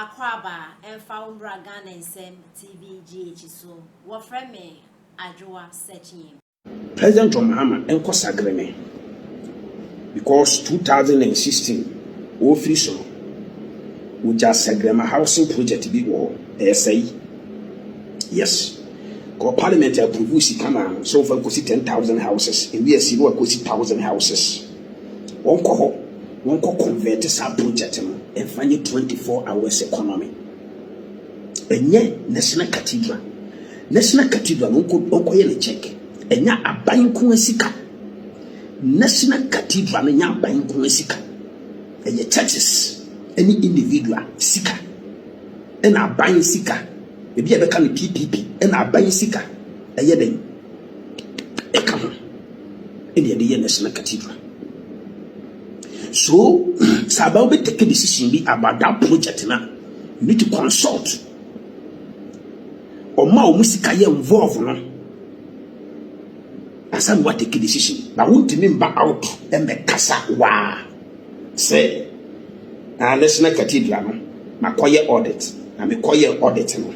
Akwaba and found Ragan and Sem TVGH so what friend me Ajua searching. President John Mahama enko sagreme because 2016 ofri so we just sagrema housing project bi wo say yes go parliament approve si kama so for kosi 10,000 houses and we see no kosi 1,000 houses wonko convert sa project no and find 24 hours economy enye national cathedral wonko ye le check enya aban ko asika national cathedral enya aban ko asika enya churches any individual sika ena aban sika ebi ebe ka no PPP ena aban sika eye den eka ho ene de national cathedral. So Sabah will take a decision about that project now. You need to consult or more musika ye involved no. Asan what take a decision. But won't remember out and make kasa wa say national cathedral no makoye audit na mekoye audit no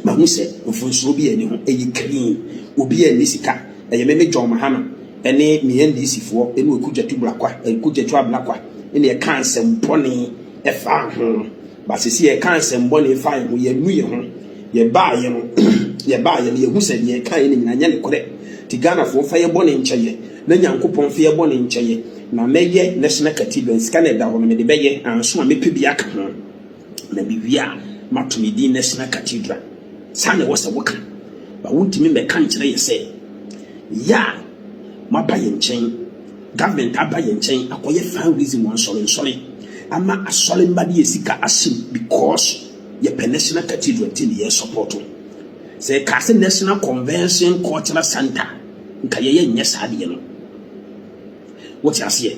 ma hu say ofunso bi ani ho eyi clean obi ani sika eye meme John Mahama ene miyendisi fo ene okudwatu blakwa ekudwatu ablakwa ene e kansem bone efa ho basisi e kansem bone efa ho ye nu ye ho ye baaye no ye baaye ye hu se ye kan ene nyina nya ne kore ti Ghana fo fa ye bone nkyeye na Nyankopon fa ye bone nkyeye na meye national cathedral scan e da ho me de beye anso a mepe bi aka ho na bibia matumidi national cathedral sane wo se woka ba wontimi me kan kyere ye se ya maba yenchen government aba yenchen akoye fan reason one sorry ama asole mbadi esika asim because ye national cathedral tin ye support say kase national convention cultural center nka ye nye sade no what you say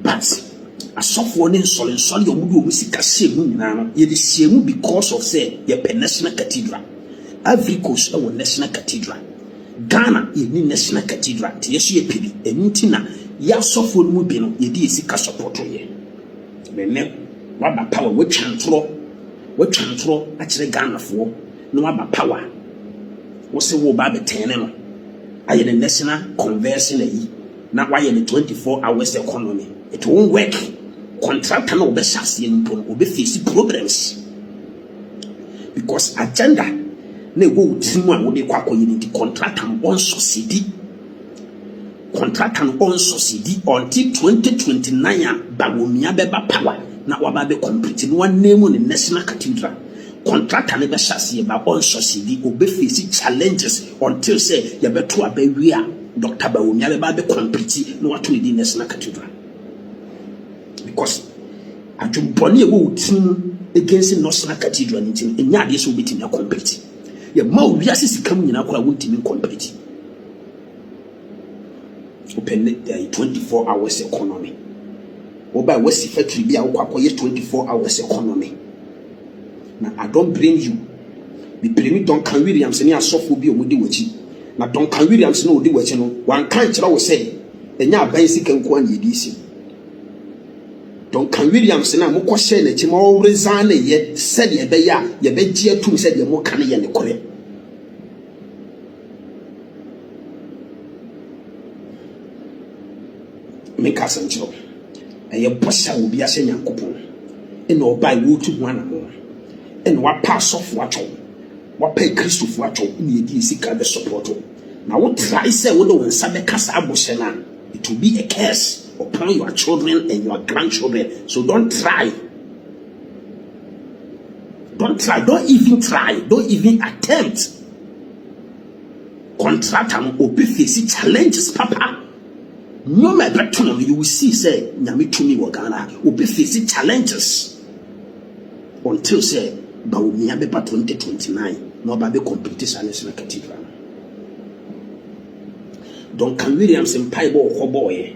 but asofo ne sorry omudi omusika semu nyina no ye de semu because of say ye national cathedral every coast our national cathedral Ghana ni national cathedral ti yesu ye pili entina ya sofo mu bi no ye di esika support ye benne waba power we twantro a kire Ghana fo no waba power wo se wo ba betene no aye the national convention ayi na waye the 24 hours economy it won't work contract na obe shase npo obe face problems because agenda na go timu a wo de kwakoye ni contract on subsidy until 2029 bagomia beba power na waba be complete no name on the national cathedral contract na be shase ba on subsidy obe face challenges until say ye beto abawi a Dr. Bagomia beba be complete no wato the national cathedral because ajumboni e wo timu against national cathedral ni tin enya de so betimi complete ye ma wi asisi kam nyina kora wontimi complete open 24 hours economy oba wasi factory bia akwakoye 24 hours economy na I don't blame you be blame Duncan Williams ni asofo bi omudi wachi na Duncan Williams no odi wachi no wan kan kira wo say enya aban sika nko an yedi isi Duncan Williams na mo kwhye na chi mo resign na ye said ye be ya ye be gie atum said ye mo kan ye ne kore me kasancho eye bossa obi ase Nyankopon ene obai wo tu ho anamo ene wa pass off wacho wa pay Christopher wacho ne ye di sika be support na wo try say wo do nsa be kasa aboshe na it will be a curse upon your children and your grandchildren. So don't even try, don't even attempt. Contract and obi face challenges, papa. No matter you will see, say, Nyami to me Wagana, obi face challenges until say, Bagomia Beba 2029, no baby competition national cathedral. Duncan Williams and Piebo boy.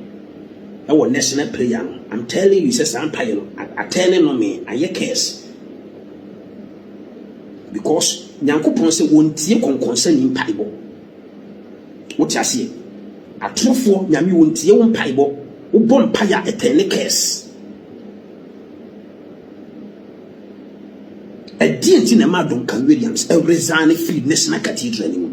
Our national prayer. I'm telling you, says Empire. I telling on me, I case. Because Nyankopon say won't tie concern in Bible. What you say? A true for Nyami won't tie one Bible. Who born paya a penny case. A DNT na Duncan Williams, a resign free National Cathedral anymore.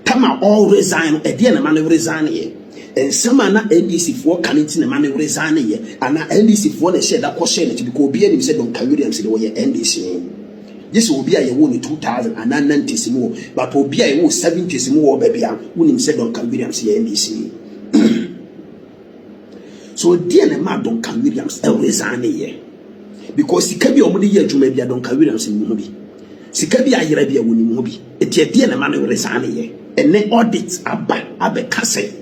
Tama all resign, a dear man resign here. And some are not NDC for coming to the man resign here, and not NDC for the shed that question to be being said Duncan Williams in the way NDC. This will be a woman in 2000 and 90s more, but will be a 70s more, baby. Winning said Duncan Williams here NDC. So, dear man Duncan Williams, a resign here. Because he can be only here to maybe Duncan Williams in movie. She can be a year be a winning movie. It's a dear man resign here. And then audits abe kase.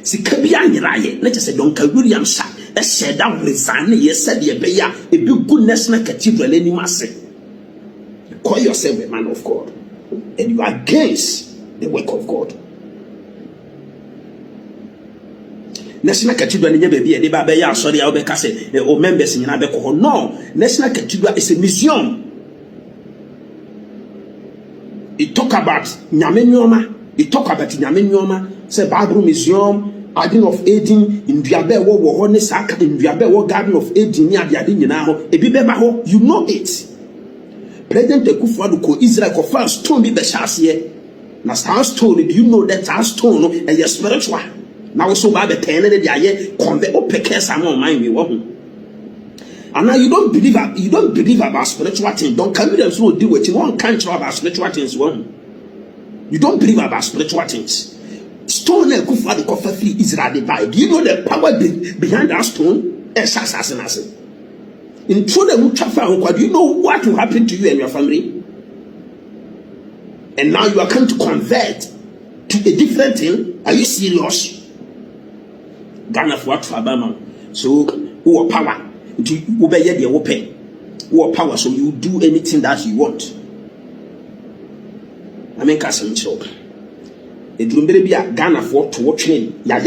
Si kabi anyiraye na chese Duncan Williams a said that resign ye said ye be ya e be good National Cathedral any masse. Call yourself a man of God and you are against the work of God. National Cathedral nye baby e de ba be ya sorry ya obe kase o members nyina be ko. No, National Cathedral is a museum. It talk about nyame nyoma. It talk about nyame nyoma. Say Bible Museum, Garden of Eden, in Duabe wo ho ne saka in Duabe wo Garden of Eden ni ade nyina ho. Ebi be ba ho, you know it. President Akufo-Addo ko Israel ko first stone bi be chase na stone, do you know that stone no e spiritual. Now so ba be ten ne de aye convert opeke some mind we wo ho. And now you don't believe about spiritual things. Don't come with so deal with you. One can't talk about spiritual things. One, you don't believe about spiritual things. Stone and Akufo-Addo cover free Israel divide. Do you know the power behind that stone? Assassination. In true the do you know what will happen to you and your family? And now you are coming to convert to a different thing. Are you serious? Ghana for what for Obama? So who power? Who be here? Who pay? Who power? So you do anything that you want. I mean, Kasim Chok. A drumbere be a Ghana for to watch me. Ya.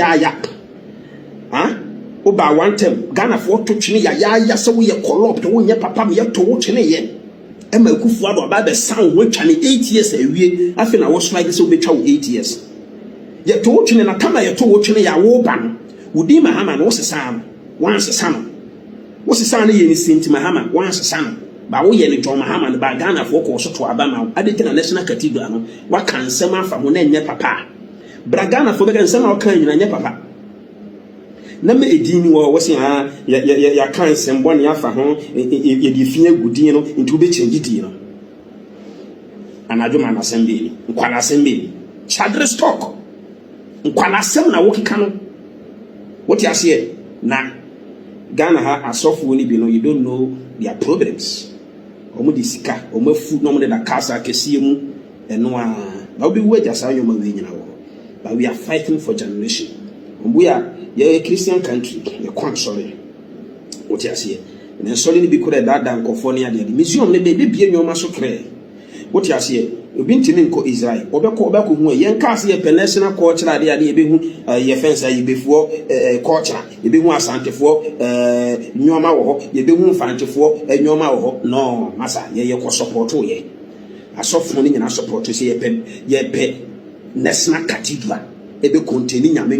Huh? Oba one time Ghana for to watch me. Ya. So we are corrupt. We are papa. We are to watch me. Ye. Emma Akufo-Addo about the sound which 8 years a year. I think I was like this. Will be 8 years. Yet to watch me na kama yet to watch me. Ya wo ban. Udi Mahama was a son. Once a son. What's the son? Ye is Saint Mahama. Once a son. But we are John Mahama and Bagana for course to Abama. I didn't a National Cathedral. What can someone from one papa? Bragana for the son of Kanye and your papa. Number 18 was ya can't send 1 year for home if you fear good dino into be changed dino. And I do man assembly. Quana assembly. Chadres talk. Quana semna walkie canon. What you say? Nah. Ghana ha asofu ni bi no, you don't know their problems. Omo di sika, omo food no mo de da kasa kese mu eno a. Na obi wo ajasa nyoma we nyina wo. But we are fighting for generation. We are a Christian country. You can't sorry. What you say? And sorry ni bi ko da nkofo ne ade. Museum ne be bie nyoma so kre. What you say? Obi ntimi nko Israel. Obeko hu ye nka ase ye national culture ade ebe hu ye fence ye befuo culture. Ebe hu asantefo nyoma wo ho. Ye be hu fantefo nyoma wo ho. No, masa ye ko support ye. Asofo ne nyina support se ye pe National Cathedral ebe contain nyame